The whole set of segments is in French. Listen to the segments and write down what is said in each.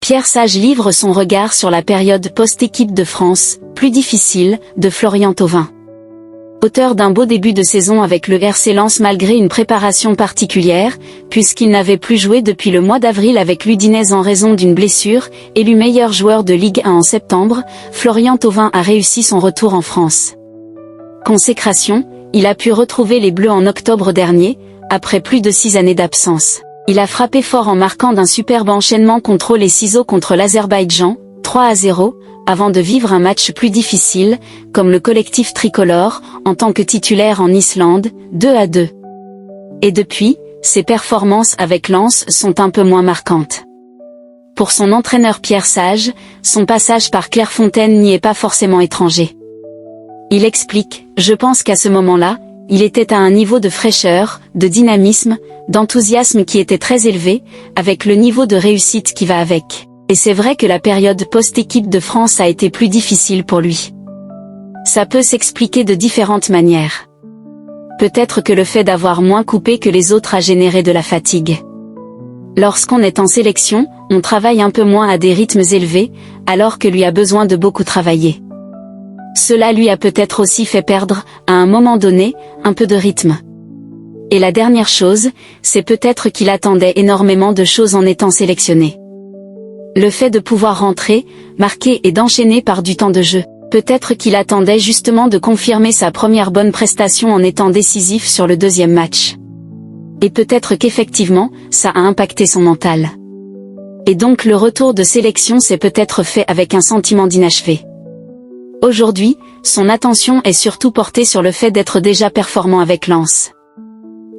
Pierre Sage livre son regard sur la période post-équipe de France, plus difficile, de Florian Thauvin. Auteur d'un beau début de saison avec le RC Lens malgré une préparation particulière, puisqu'il n'avait plus joué depuis le mois d'avril avec l'Udinese en raison d'une blessure, élu meilleur joueur de Ligue 1 en septembre, Florian Thauvin a réussi son retour en France. Consécration, il a pu retrouver les Bleus en octobre dernier, après plus de 6 années d'absence. Il a frappé fort en marquant d'un superbe enchaînement contre les ciseaux contre l'Azerbaïdjan, 3-0, avant de vivre un match plus difficile, comme le collectif tricolore, en tant que titulaire en Islande, 2-2. Et depuis, ses performances avec Lens sont un peu moins marquantes. Pour son entraîneur Pierre Sage, son passage par Clairefontaine n'y est pas forcément étranger. Il explique, je pense qu'à ce moment-là, il était à un niveau de fraîcheur, de dynamisme, d'enthousiasme qui était très élevé, avec le niveau de réussite qui va avec. Et c'est vrai que la période post-équipe de France a été plus difficile pour lui. Ça peut s'expliquer de différentes manières. Peut-être que le fait d'avoir moins coupé que les autres a généré de la fatigue. Lorsqu'on est en sélection, on travaille un peu moins à des rythmes élevés, alors que lui a besoin de beaucoup travailler. Cela lui a peut-être aussi fait perdre, à un moment donné, un peu de rythme. Et la dernière chose, c'est peut-être qu'il attendait énormément de choses en étant sélectionné. Le fait de pouvoir rentrer, marquer et d'enchaîner par du temps de jeu. Peut-être qu'il attendait justement de confirmer sa première bonne prestation en étant décisif sur le deuxième match. Et peut-être qu'effectivement, ça a impacté son mental. Et donc le retour de sélection s'est peut-être fait avec un sentiment d'inachevé. Aujourd'hui, son attention est surtout portée sur le fait d'être déjà performant avec Lens.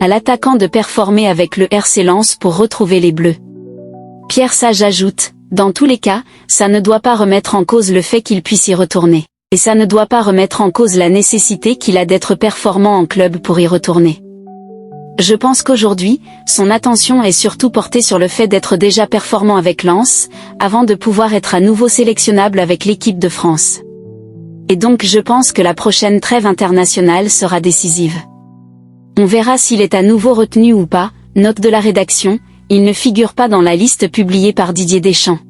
À l'attaquant de performer avec le RC Lens pour retrouver les Bleus. Pierre Sage ajoute, dans tous les cas, ça ne doit pas remettre en cause le fait qu'il puisse y retourner. Et ça ne doit pas remettre en cause la nécessité qu'il a d'être performant en club pour y retourner. Je pense qu'aujourd'hui, son attention est surtout portée sur le fait d'être déjà performant avec Lens, avant de pouvoir être à nouveau sélectionnable avec l'équipe de France. Et donc je pense que la prochaine trêve internationale sera décisive. On verra s'il est à nouveau retenu ou pas, note de la rédaction, il ne figure pas dans la liste publiée par Didier Deschamps.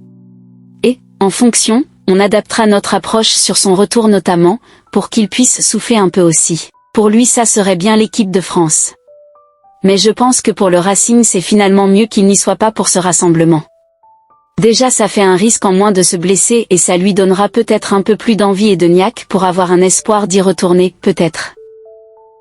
Et, en fonction, on adaptera notre approche sur son retour notamment, pour qu'il puisse souffler un peu aussi. Pour lui ça serait bien l'équipe de France. Mais je pense que pour le Racing c'est finalement mieux qu'il n'y soit pas pour ce rassemblement. Déjà ça fait un risque en moins de se blesser et ça lui donnera peut-être un peu plus d'envie et de niaque pour avoir un espoir d'y retourner, peut-être.